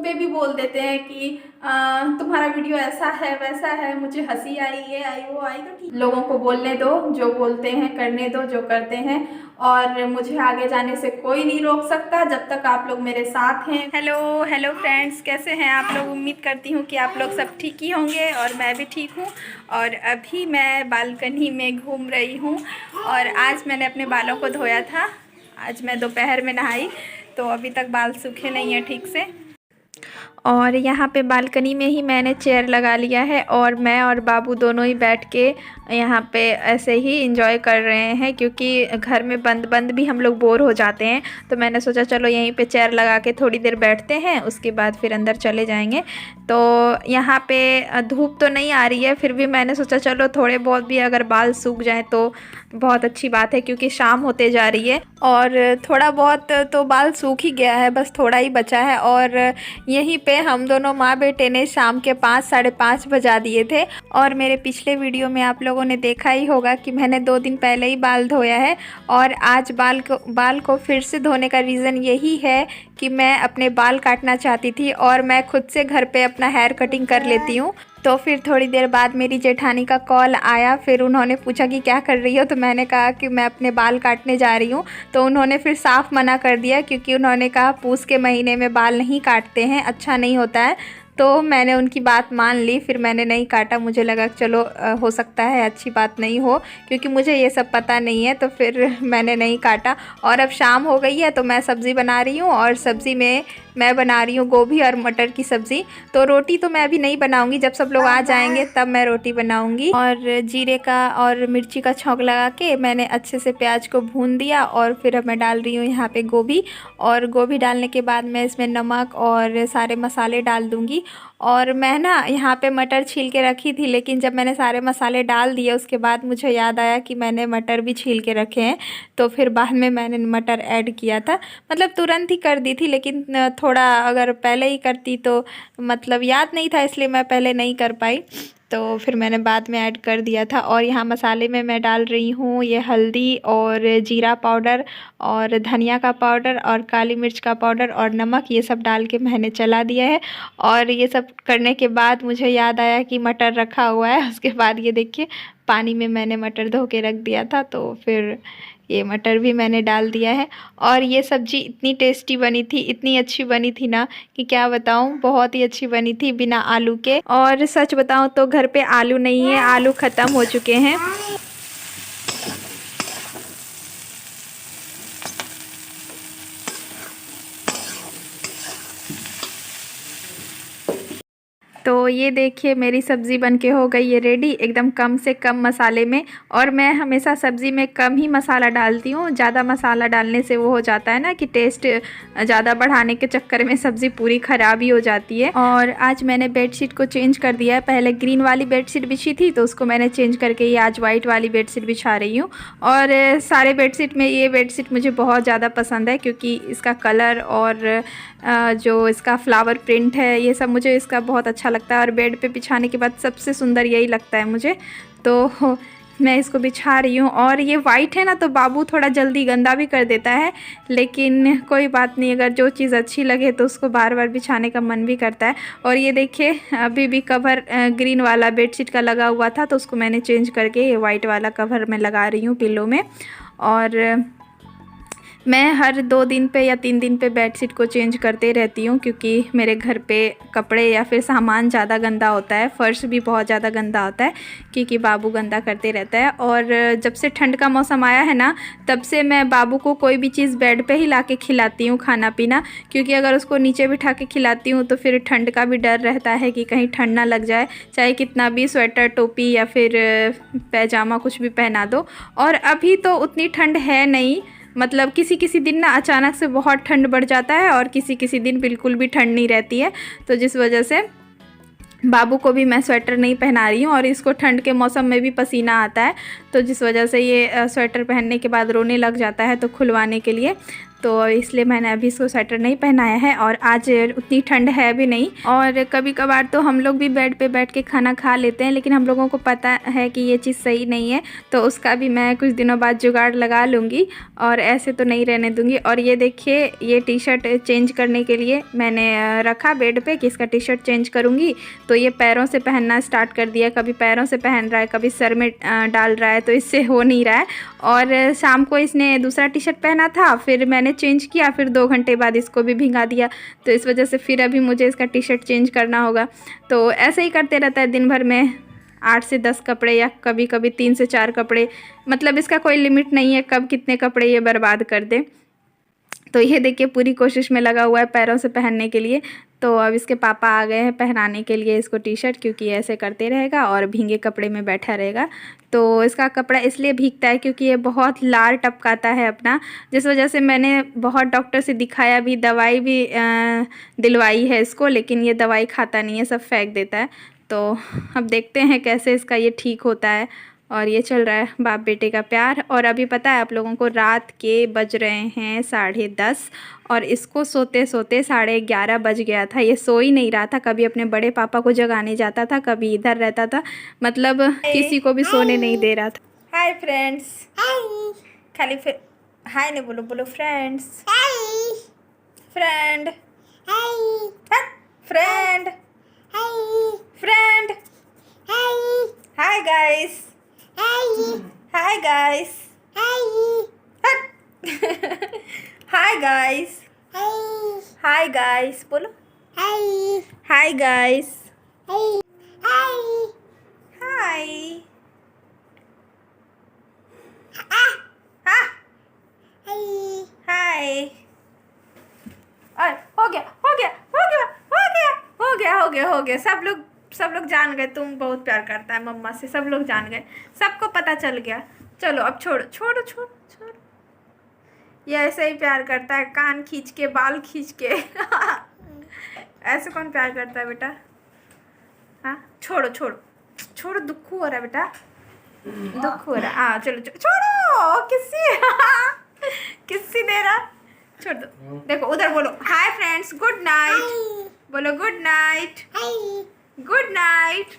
मुंह पे भी बोल देते हैं कि तुम्हारा वीडियो ऐसा है वैसा है, मुझे हंसी आई, ये आई वो आई। तो ठीक, लोगों को बोलने दो, जो बोलते हैं करने दो, जो करते हैं। और मुझे आगे जाने से कोई नहीं रोक सकता जब तक आप लोग मेरे साथ हैं। हेलो हेलो फ्रेंड्स, कैसे हैं आप लोग? उम्मीद करती हूँ कि आप लोग सब ठीक ही होंगे और मैं भी ठीक हूँ। और अभी मैं बालकनी में घूम रही हूँ और आज मैंने अपने बालों को धोया था। आज मैं दोपहर में नहाई तो अभी तक बाल सूखे नहीं हैं ठीक से। और यहाँ पे बालकनी में ही मैंने चेयर लगा लिया है और मैं और बाबू दोनों ही बैठ के यहाँ पे ऐसे ही एंजॉय कर रहे हैं, क्योंकि घर में बंद बंद भी हम लोग बोर हो जाते हैं। तो मैंने सोचा चलो यहीं पे चेयर लगा के थोड़ी देर बैठते हैं, उसके बाद फिर अंदर चले जाएंगे। तो यहाँ पे धूप तो नहीं आ रही है, फिर भी मैंने सोचा चलो थोड़े बहुत भी अगर बाल सूख जाएँ तो बहुत अच्छी बात है, क्योंकि शाम होते जा रही है और थोड़ा बहुत तो बाल सूख ही गया है, बस थोड़ा ही बचा है। और यहीं पे हम दोनों माँ बेटे ने शाम के 5 साढ़े 5 बजा दिए थे। और मेरे पिछले वीडियो में आप लोगों ने देखा ही होगा कि मैंने 2 दिन पहले ही बाल धोया है और आज बाल को फिर से धोने का रीज़न यही है कि मैं अपने बाल काटना चाहती थी और मैं खुद से घर पे अपना हेयर कटिंग कर लेती हूँ। तो फिर थोड़ी देर बाद मेरी जेठानी का कॉल आया, फिर उन्होंने पूछा कि क्या कर रही हो, तो मैंने कहा कि मैं अपने बाल काटने जा रही हूँ। तो उन्होंने फिर साफ मना कर दिया, क्योंकि उन्होंने कहा पूस के महीने में बाल नहीं काटते हैं, अच्छा नहीं होता है। तो मैंने उनकी बात मान ली, फिर मैंने नहीं काटा। मुझे लगा चलो हो सकता है अच्छी बात नहीं हो, क्योंकि मुझे ये सब पता नहीं है, तो फिर मैंने नहीं काटा। और अब शाम हो गई है तो मैं सब्ज़ी बना रही हूँ और सब्ज़ी में मैं बना रही हूँ गोभी और मटर की सब्ज़ी। तो रोटी तो मैं अभी नहीं बनाऊँगी, जब सब लोग आ जाएंगे तब मैं रोटी बनाऊँगी। और जीरे का और मिर्ची का छौंक लगा के मैंने अच्छे से प्याज को भून दिया और फिर अब मैं डाल रही हूँ यहाँ पे गोभी। और गोभी डालने के बाद मैं इसमें नमक और सारे मसाले डाल दूँगी। और मैं ना यहाँ पे मटर छील के रखी थी, लेकिन जब मैंने सारे मसाले डाल दिए उसके बाद मुझे याद आया कि मैंने मटर भी छील के रखे हैं। तो फिर बाद में मैंने मटर ऐड किया था, मतलब तुरंत ही कर दी थी, लेकिन थोड़ा अगर पहले ही करती तो मतलब याद नहीं था, इसलिए मैं पहले नहीं कर पाई। तो फिर मैंने बाद में ऐड कर दिया था। और यहाँ मसाले में मैं डाल रही हूँ ये हल्दी और जीरा पाउडर और धनिया का पाउडर और काली मिर्च का पाउडर और नमक, ये सब डाल के मैंने चला दिया है। और ये सब करने के बाद मुझे याद आया कि मटर रखा हुआ है। उसके बाद ये देखिए पानी में मैंने मटर धो के रख दिया था, तो फिर ये मटर भी मैंने डाल दिया है। और ये सब्ज़ी इतनी टेस्टी बनी थी, इतनी अच्छी बनी थी ना कि क्या बताऊँ, बहुत ही अच्छी बनी थी बिना आलू के। और सच बताऊँ तो घर पे आलू नहीं है, आलू ख़त्म हो चुके हैं। तो ये देखिए मेरी सब्ज़ी बनके हो गई है रेडी, एकदम कम से कम मसाले में। और मैं हमेशा सब्ज़ी में कम ही मसाला डालती हूँ, ज़्यादा मसाला डालने से वो हो जाता है ना कि टेस्ट ज़्यादा बढ़ाने के चक्कर में सब्ज़ी पूरी ख़राब ही हो जाती है। और आज मैंने बेडशीट को चेंज कर दिया है, पहले ग्रीन वाली बेडशीट बिछी थी तो उसको मैंने चेंज करके ये आज वाइट वाली बेडशीट बिछा रही हूँ। और सारे बेडशीट में ये बेडशीट मुझे बहुत ज़्यादा पसंद है, क्योंकि इसका कलर और जो इसका फ्लावर प्रिंट है ये सब मुझे इसका बहुत अच्छा लगता है। और बेड पे बिछाने के बाद सबसे सुंदर यही लगता है मुझे, तो मैं इसको बिछा रही हूँ। और ये वाइट है ना तो बाबू थोड़ा जल्दी गंदा भी कर देता है, लेकिन कोई बात नहीं, अगर जो चीज़ अच्छी लगे तो उसको बार बार बिछाने का मन भी करता है। और ये देखिए अभी भी कवर ग्रीन वाला बेडशीट का लगा हुआ था, तो उसको मैंने चेंज करके ये वाइट वाला कवर मैं लगा रही हूँ पिलो में। और मैं हर 2 दिन पे या 3 दिन पे बेडशीट को चेंज करते रहती हूँ, क्योंकि मेरे घर पे कपड़े या फिर सामान ज़्यादा गंदा होता है, फ़र्श भी बहुत ज़्यादा गंदा होता है, क्योंकि बाबू गंदा करते रहता है। और जब से ठंड का मौसम आया है ना, तब से मैं बाबू को कोई भी चीज़ बेड पे ही ला के खिलाती हूँ, खाना पीना, क्योंकि अगर उसको नीचे बिठा के खिलाती हूँ तो फिर ठंड का भी डर रहता है कि कहीं ठंड ना लग जाए, चाहे कितना भी स्वेटर टोपी या फिर पैजामा कुछ भी पहना दो। और अभी तो उतनी ठंड है नहीं, मतलब किसी किसी दिन ना अचानक से बहुत ठंड बढ़ जाता है और किसी किसी दिन बिल्कुल भी ठंड नहीं रहती है। तो जिस वजह से बाबू को भी मैं स्वेटर नहीं पहना रही हूँ। और इसको ठंड के मौसम में भी पसीना आता है, तो जिस वजह से ये स्वेटर पहनने के बाद रोने लग जाता है, तो खुलवाने के लिए तो इसलिए मैंने अभी इसको स्वेटर नहीं पहनाया है। और आज उतनी ठंड है भी नहीं। और कभी कभार तो हम लोग भी बेड पे बैठ के खाना खा लेते हैं, लेकिन हम लोगों को पता है कि ये चीज़ सही नहीं है, तो उसका भी मैं कुछ दिनों बाद जुगाड़ लगा लूँगी और ऐसे तो नहीं रहने दूँगी। और ये देखिए, ये टी शर्ट चेंज करने के लिए मैंने रखा बेड पे कि इसका टी शर्ट चेंज करूँगी, तो ये पैरों से पहनना स्टार्ट कर दिया। कभी पैरों से पहन रहा है, कभी सर में डाल रहा है, तो इससे हो नहीं रहा है। और शाम को इसने दूसरा टी शर्ट पहना था, फिर मैंने चेंज किया, फिर 2 घंटे बाद इसको भी भिंगा दिया, तो इस वजह से फिर अभी मुझे इसका टी शर्ट चेंज करना होगा। तो ऐसे ही करते रहता है दिन भर में 8 से 10 कपड़े या कभी कभी 3 से 4 कपड़े, मतलब इसका कोई लिमिट नहीं है कब कितने कपड़े ये बर्बाद कर दे। तो ये देखिए पूरी कोशिश में लगा हुआ है पैरों से पहनने के लिए। तो अब इसके पापा आ गए हैं पहनाने के लिए इसको टी शर्ट, क्योंकि ऐसे करते रहेगा और भींगे कपड़े में बैठा रहेगा। तो इसका कपड़ा इसलिए भीगता है क्योंकि ये बहुत लार टपकाता है अपना, जिस वजह से मैंने बहुत डॉक्टर से दिखाया भी, दवाई भी दिलवाई है इसको, लेकिन ये दवाई खाता नहीं है, सब फेंक देता है। तो अब देखते हैं कैसे इसका ये ठीक होता है। और ये चल रहा है बाप बेटे का प्यार। और अभी पता है आप लोगों को, रात के बज रहे हैं 10:30 और इसको सोते सोते 11:30 बज गया था। ये सो ही नहीं रहा था, कभी अपने बड़े पापा को जगाने जाता था, कभी इधर रहता था, मतलब किसी को भी सोने नहीं दे रहा था। हाय फ्रेंड्स, खाली फिर हाय नहीं बोलो, बोलो friends, friend, friend, friend, hi guys, hi guys, hi guys, hi guys बोलो, हाय गाइस, हाय, हाय। और हो गया, हो गया, हो गया, हो गया, हो गया, हो गया, हो गया। सब लोग जान गए तुम बहुत प्यार करता है मम्मा से, सब लोग जान गए, सबको पता चल गया। चलो अब छोड़ो छोड़ो छोड़ो छोड़ो, ये ऐसे ही प्यार करता है, कान खींच के, बाल खींच के ऐसे कौन प्यार करता है बेटा? हाँ छोड़ो छोड़ो छोड़ो, दुख हो रहा है बेटा, दुख हो रहा है। हाँ चलो चलो छोड़ो, किस्सी किस्सी दे रहा, छोड़ दो। देखो उधर बोलो, हाय फ्रेंड्स, गुड नाइट बोलो, गुड नाइट, गुड नाइट।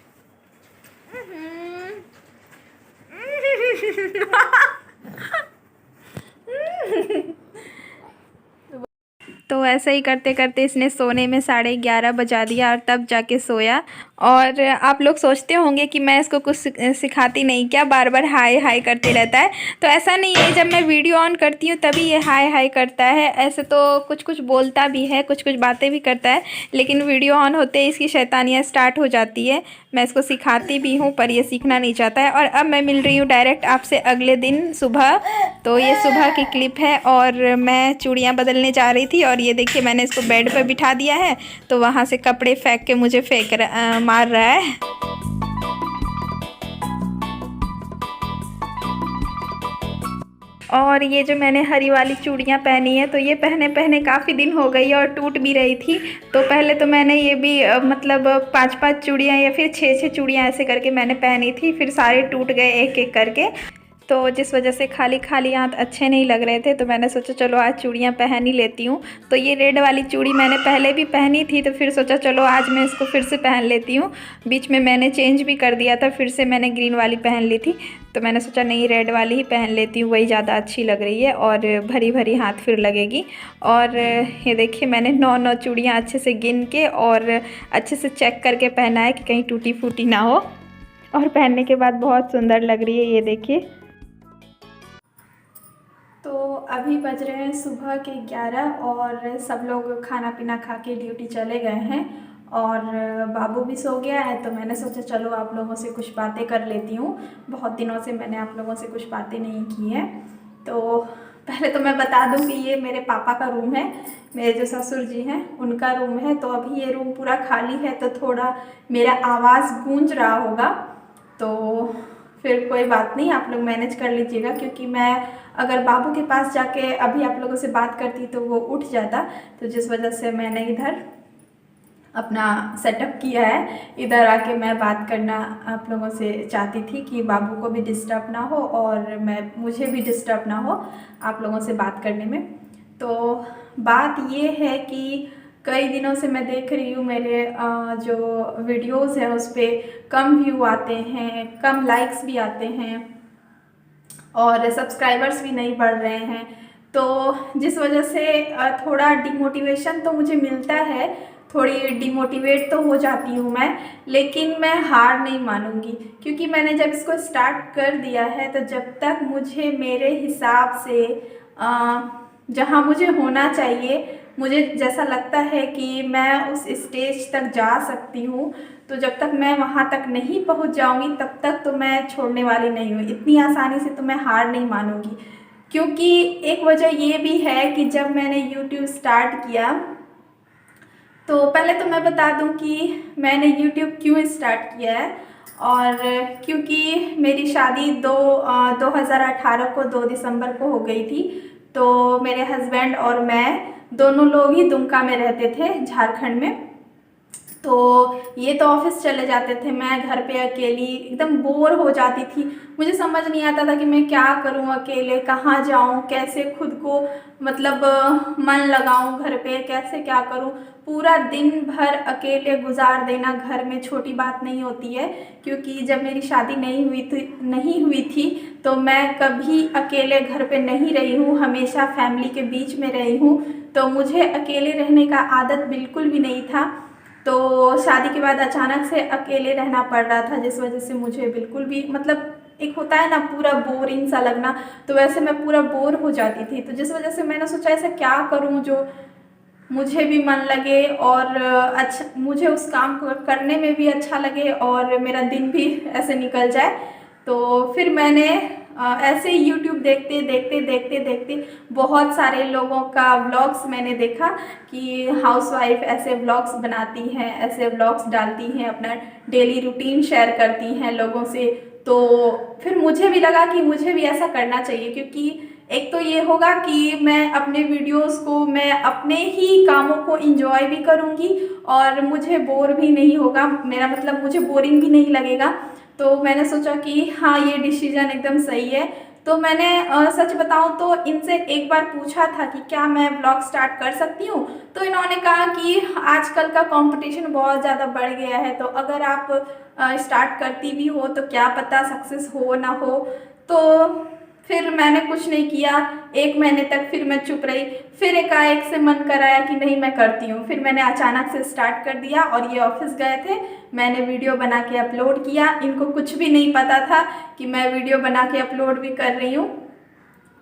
तो ऐसे ही करते करते इसने सोने में 11:30 बजा दिया और तब जाके सोया। और आप लोग सोचते होंगे कि मैं इसको कुछ सिखाती नहीं क्या, बार बार हाय हाय करते रहता है। तो ऐसा नहीं है, जब मैं वीडियो ऑन करती हूँ तभी ये हाय हाय करता है। ऐसे तो कुछ कुछ बोलता भी है, कुछ कुछ बातें भी करता है, लेकिन वीडियो ऑन होते ही इसकी शैतानियाँ स्टार्ट हो जाती है। मैं इसको सिखाती भी हूँ पर ये सीखना नहीं चाहता है। और अब मैं मिल रही हूँ डायरेक्ट आपसे अगले दिन सुबह। तो ये सुबह की क्लिप है और मैं चूड़ियाँ बदलने जा रही थी, और ये देखिए मैंने इसको बेड पर बिठा दिया है, तो वहाँ से कपड़े फेंक के मुझे मार रहा है। और ये जो मैंने हरी वाली चूड़ियाँ पहनी है, तो ये पहने पहने काफ़ी दिन हो गई है और टूट भी रही थी। तो पहले तो मैंने ये भी मतलब 5-5 चूड़ियाँ या फिर 6-6 चूड़ियाँ ऐसे करके मैंने पहनी थी, फिर सारे टूट गए एक एक करके। तो जिस वजह से खाली खाली हाथ अच्छे नहीं लग रहे थे, तो मैंने सोचा चलो आज चूड़ियाँ पहन ही लेती हूँ। तो ये रेड वाली चूड़ी मैंने पहले भी पहनी थी, तो फिर सोचा चलो आज मैं इसको फिर से पहन लेती हूँ। बीच में मैंने चेंज भी कर दिया था, फिर से मैंने ग्रीन वाली पहन ली थी, तो मैंने सोचा नहीं रेड वाली ही पहन लेती हूँ, वही ज़्यादा अच्छी लग रही है और भरी भरी हाथ फिर लगेगी। और ये देखिए मैंने 9 चूड़ियाँ अच्छे से गिन के और अच्छे से चेक करके पहना है कि कहीं टूटी फूटी ना हो, और पहनने के बाद बहुत सुंदर लग रही है, ये देखिए। तो अभी बज रहे हैं सुबह के 11 और सब लोग खाना पीना खा के ड्यूटी चले गए हैं और बाबू भी सो गया है। तो मैंने सोचा चलो आप लोगों से कुछ बातें कर लेती हूँ, बहुत दिनों से मैंने आप लोगों से कुछ बातें नहीं की हैं। तो पहले तो मैं बता दूँ कि ये मेरे पापा का रूम है, मेरे जो ससुर जी हैं उनका रूम है। तो अभी ये रूम पूरा खाली है, तो थोड़ा मेरा आवाज़ गूंज रहा होगा, तो फिर कोई बात नहीं, आप लोग मैनेज कर लीजिएगा। क्योंकि मैं अगर बाबू के पास जाके अभी आप लोगों से बात करती तो वो उठ जाता, तो जिस वजह से मैंने इधर अपना सेटअप किया है। इधर आके मैं बात करना आप लोगों से चाहती थी कि बाबू को भी डिस्टर्ब ना हो और मुझे भी डिस्टर्ब ना हो आप लोगों से बात करने में। तो बात ये है कि कई दिनों से मैं देख रही हूँ मेरे जो वीडियोस हैं उस पर कम व्यू आते हैं, कम लाइक्स भी आते हैं और सब्सक्राइबर्स भी नहीं बढ़ रहे हैं। तो जिस वजह से थोड़ा डिमोटिवेशन तो मुझे मिलता है, थोड़ी डिमोटिवेट तो हो जाती हूँ मैं, लेकिन मैं हार नहीं मानूंगी, क्योंकि मैंने जब इसको स्टार्ट कर दिया है तो जब तक मुझे मेरे हिसाब से जहाँ मुझे होना चाहिए, मुझे जैसा लगता है कि मैं उस स्टेज तक जा सकती हूँ, तो जब तक मैं वहाँ तक नहीं पहुँच जाऊँगी तब तक तो मैं छोड़ने वाली नहीं हूँ। इतनी आसानी से तो मैं हार नहीं मानूंगी, क्योंकि एक वजह ये भी है कि जब मैंने YouTube स्टार्ट किया, तो पहले तो मैं बता दूं कि मैंने YouTube क्यों स्टार्ट किया है। और क्योंकि मेरी शादी 2018 को 2 दिसंबर को हो गई थी, तो मेरे हस्बैंड और मैं दोनों लोग ही दुमका में रहते थे, झारखंड में। तो ये तो ऑफिस चले जाते थे, मैं घर पे अकेली एकदम बोर हो जाती थी। मुझे समझ नहीं आता था कि मैं क्या करूं, अकेले कहाँ जाऊं, कैसे खुद को मतलब मन लगाऊं घर पे, कैसे क्या करूं। पूरा दिन भर अकेले गुजार देना घर में छोटी बात नहीं होती है, क्योंकि जब मेरी शादी नहीं हुई थी तो मैं कभी अकेले घर पे नहीं रही हूँ, हमेशा फैमिली के बीच में रही हूँ। तो मुझे अकेले रहने का आदत बिल्कुल भी नहीं था। तो शादी के बाद अचानक से अकेले रहना पड़ रहा था, जिस वजह से मुझे बिल्कुल भी मतलब एक होता है ना पूरा बोरिंग सा लगना, तो वैसे मैं पूरा बोर हो जाती थी। तो जिस वजह से मैंने सोचा ऐसा क्या करूं जो मुझे भी मन लगे और अच्छा, मुझे उस काम को करने में भी अच्छा लगे और मेरा दिन भी ऐसे निकल जाए। तो फिर मैंने ऐसे ही यूट्यूब देखते देखते देखते देखते बहुत सारे लोगों का व्लॉग्स मैंने देखा कि हाउसवाइफ ऐसे व्लॉग्स बनाती हैं, ऐसे व्लॉग्स डालती हैं, अपना डेली रूटीन शेयर करती हैं लोगों से। तो फिर मुझे भी लगा कि मुझे भी ऐसा करना चाहिए, क्योंकि एक तो ये होगा कि मैं अपने वीडियोस को, मैं अपने ही कामों को एंजॉय भी करूँगी और मुझे बोर भी नहीं होगा, मेरा मतलब मुझे बोरिंग भी नहीं लगेगा। तो मैंने सोचा कि हाँ ये डिसीजन एकदम सही है। तो मैंने सच बताऊं तो इनसे एक बार पूछा था कि क्या मैं ब्लॉग स्टार्ट कर सकती हूँ, तो इन्होंने कहा कि आजकल का कंपटीशन बहुत ज़्यादा बढ़ गया है, तो अगर आप स्टार्ट करती भी हो तो क्या पता सक्सेस हो ना हो। तो फिर मैंने कुछ नहीं किया, 1 महीने तक फिर मैं चुप रही। फिर एकाएक से मन कराया कि नहीं मैं करती हूँ, फिर मैंने अचानक से स्टार्ट कर दिया और ये ऑफिस गए थे, मैंने वीडियो बना के अपलोड किया। इनको कुछ भी नहीं पता था कि मैं वीडियो बना के अपलोड भी कर रही हूँ।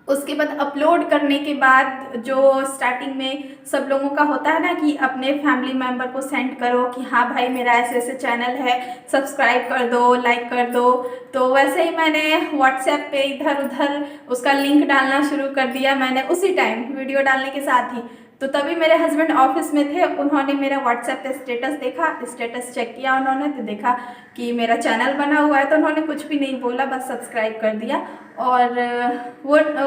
उसके बाद अपलोड करने के बाद जो स्टार्टिंग में सब लोगों का होता है ना कि अपने फैमिली मेम्बर को सेंड करो कि हाँ भाई मेरा ऐसे ऐसे चैनल है, सब्सक्राइब कर दो, लाइक कर दो। तो वैसे ही मैंने व्हाट्सएप पे इधर उधर उसका लिंक डालना शुरू कर दिया, मैंने उसी टाइम वीडियो डालने के साथ ही। तो तभी मेरे हस्बैंड ऑफिस में थे, उन्होंने मेरा व्हाट्सएप पे स्टेटस देखा, स्टेटस चेक किया उन्होंने, तो देखा कि मेरा चैनल बना हुआ है, तो उन्होंने कुछ भी नहीं बोला, बस सब्सक्राइब कर दिया। और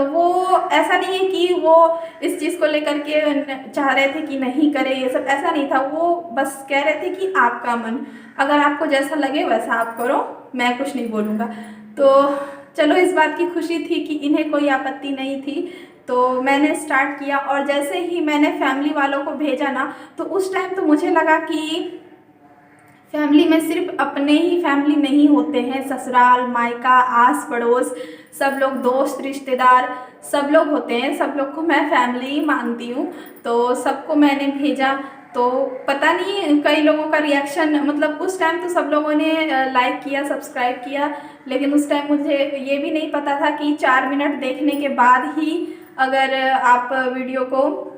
वो ऐसा नहीं है कि वो इस चीज़ को लेकर के चाह रहे थे कि नहीं करें ये सब, ऐसा नहीं था। वो बस कह रहे थे कि आपका मन, अगर आपको जैसा लगे वैसा आप करो, मैं कुछ नहीं बोलूँगा। तो चलो इस बात की खुशी थी कि इन्हें कोई आपत्ति नहीं थी, तो मैंने स्टार्ट किया। और जैसे ही मैंने फैमिली वालों को भेजा ना, तो उस टाइम तो मुझे लगा कि फैमिली में सिर्फ अपने ही फैमिली नहीं होते हैं, ससुराल मायका आस पड़ोस सब लोग, दोस्त रिश्तेदार सब लोग होते हैं, सब लोग को मैं फैमिली ही मानती हूँ। तो सबको मैंने भेजा, तो पता नहीं कई लोगों का रिएक्शन, मतलब उस टाइम तो सब लोगों ने लाइक किया, सब्सक्राइब किया, लेकिन उस टाइम मुझे ये भी नहीं पता था कि 4 मिनट देखने के बाद ही अगर आप वीडियो को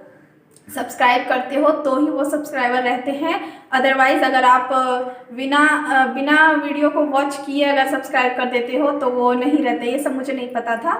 सब्सक्राइब करते हो तो ही वो सब्सक्राइबर रहते हैं। अदरवाइज़ अगर आप बिना वीडियो को वॉच किए अगर सब्सक्राइब कर देते हो तो वो नहीं रहते, ये सब मुझे नहीं पता था।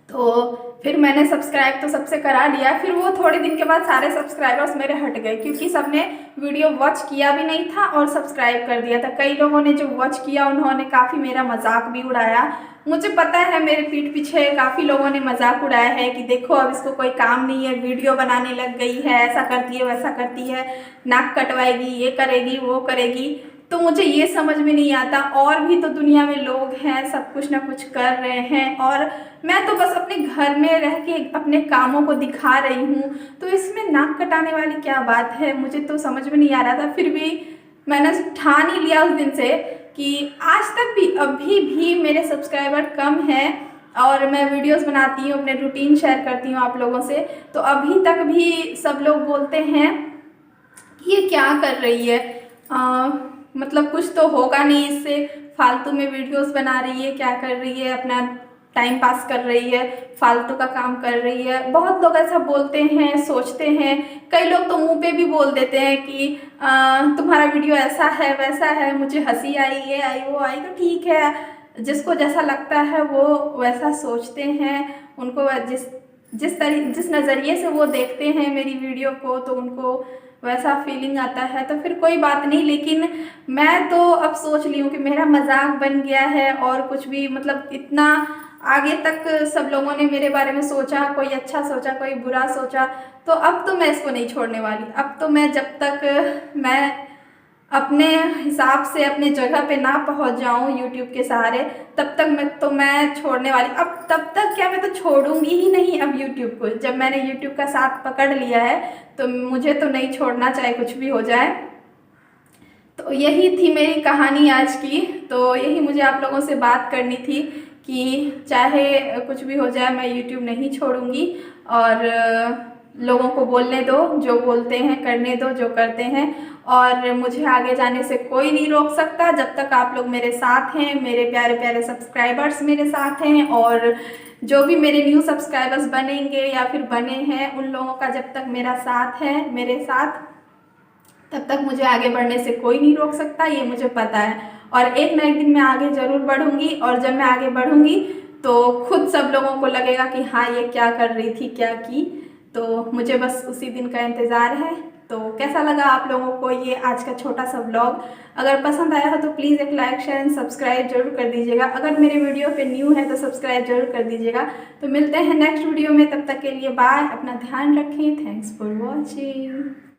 तो फिर मैंने सब्सक्राइब तो सबसे करा लिया, फिर वो थोड़े दिन के बाद सारे सब्सक्राइबर्स मेरे हट गए, क्योंकि सबने वीडियो वॉच किया भी नहीं था और सब्सक्राइब कर दिया था। कई लोगों ने जो वॉच किया उन्होंने काफ़ी मेरा मजाक भी उड़ाया। मुझे पता है मेरे पीठ पीछे काफ़ी लोगों ने मजाक उड़ाया है कि देखो अब इसको कोई काम नहीं है, वीडियो बनाने लग गई है, ऐसा करती है वैसा करती है, नाक कटवाएगी, ये करेगी वो करेगी। तो मुझे ये समझ में नहीं आता, और भी तो दुनिया में लोग हैं, सब कुछ ना कुछ कर रहे हैं, और मैं तो बस अपने घर में रह के अपने कामों को दिखा रही हूँ, तो इसमें नाक कटाने वाली क्या बात है? मुझे तो समझ में नहीं आ रहा था। फिर भी मैंने ठान ही लिया उस दिन से कि आज तक भी अभी भी मेरे सब्सक्राइबर कम हैं, और मैं वीडियोस बनाती हूँ, अपने रूटीन शेयर करती हूँ आप लोगों से, तो अभी तक भी सब लोग बोलते हैं कि ये क्या कर रही है, मतलब कुछ तो होगा नहीं इससे, फालतू में वीडियोस बना रही है, क्या कर रही है, अपना टाइम पास कर रही है, फालतू का काम कर रही है। बहुत लोग ऐसा बोलते हैं, सोचते हैं। कई लोग तो मुंह पे भी बोल देते हैं कि तुम्हारा वीडियो ऐसा है वैसा है, मुझे हंसी आई, ये आई वो आई। तो ठीक है, जिसको जैसा लगता है वो वैसा सोचते हैं। उनको जिस नज़रिए से वो देखते हैं मेरी वीडियो को, तो उनको वैसा फीलिंग आता है, तो फिर कोई बात नहीं। लेकिन मैं तो अब सोच ली हूँ कि मेरा मजाक बन गया है, और कुछ भी मतलब इतना आगे तक सब लोगों ने मेरे बारे में सोचा, कोई अच्छा सोचा, कोई बुरा सोचा, तो अब तो मैं इसको नहीं छोड़ने वाली। अब तो मैं जब तक मैं अपने हिसाब से अपने जगह पे ना पहुंच जाऊं यूट्यूब के सहारे, तब तक मैं छोड़ने वाली। अब तब तक क्या, मैं तो छोड़ूंगी ही नहीं अब यूट्यूब को। जब मैंने यूट्यूब का साथ पकड़ लिया है तो मुझे तो नहीं छोड़ना, चाहे कुछ भी हो जाए। तो यही थी मेरी कहानी आज की। तो यही मुझे आप लोगों से बात करनी थी कि चाहे कुछ भी हो जाए, मैं यूट्यूब नहीं छोड़ूंगी, और लोगों को बोलने दो, जो बोलते हैं करने दो, जो करते हैं, और मुझे आगे जाने से कोई नहीं रोक सकता जब तक आप लोग मेरे साथ हैं, मेरे प्यारे प्यारे सब्सक्राइबर्स मेरे साथ हैं। और जो भी मेरे न्यू सब्सक्राइबर्स बनेंगे या फिर बने हैं, उन लोगों का जब तक मेरा साथ है, मेरे साथ, तब तक मुझे आगे बढ़ने से कोई नहीं रोक सकता, ये मुझे पता है। और एक ना एक दिन मैं आगे ज़रूर बढ़ूंगी, और जब मैं आगे बढ़ूंगी तो खुद सब लोगों को लगेगा कि हाँ ये क्या कर रही थी, क्या की। तो मुझे बस उसी दिन का इंतज़ार है। तो कैसा लगा आप लोगों को ये आज का छोटा सा व्लॉग? अगर पसंद आया हो तो प्लीज़ एक लाइक, शेयर एंड सब्सक्राइब जरूर कर दीजिएगा। अगर मेरे वीडियो पे न्यू है तो सब्सक्राइब जरूर कर दीजिएगा। तो मिलते हैं नेक्स्ट वीडियो में, तब तक के लिए बाय, अपना ध्यान रखें, थैंक्स फॉर वॉचिंग।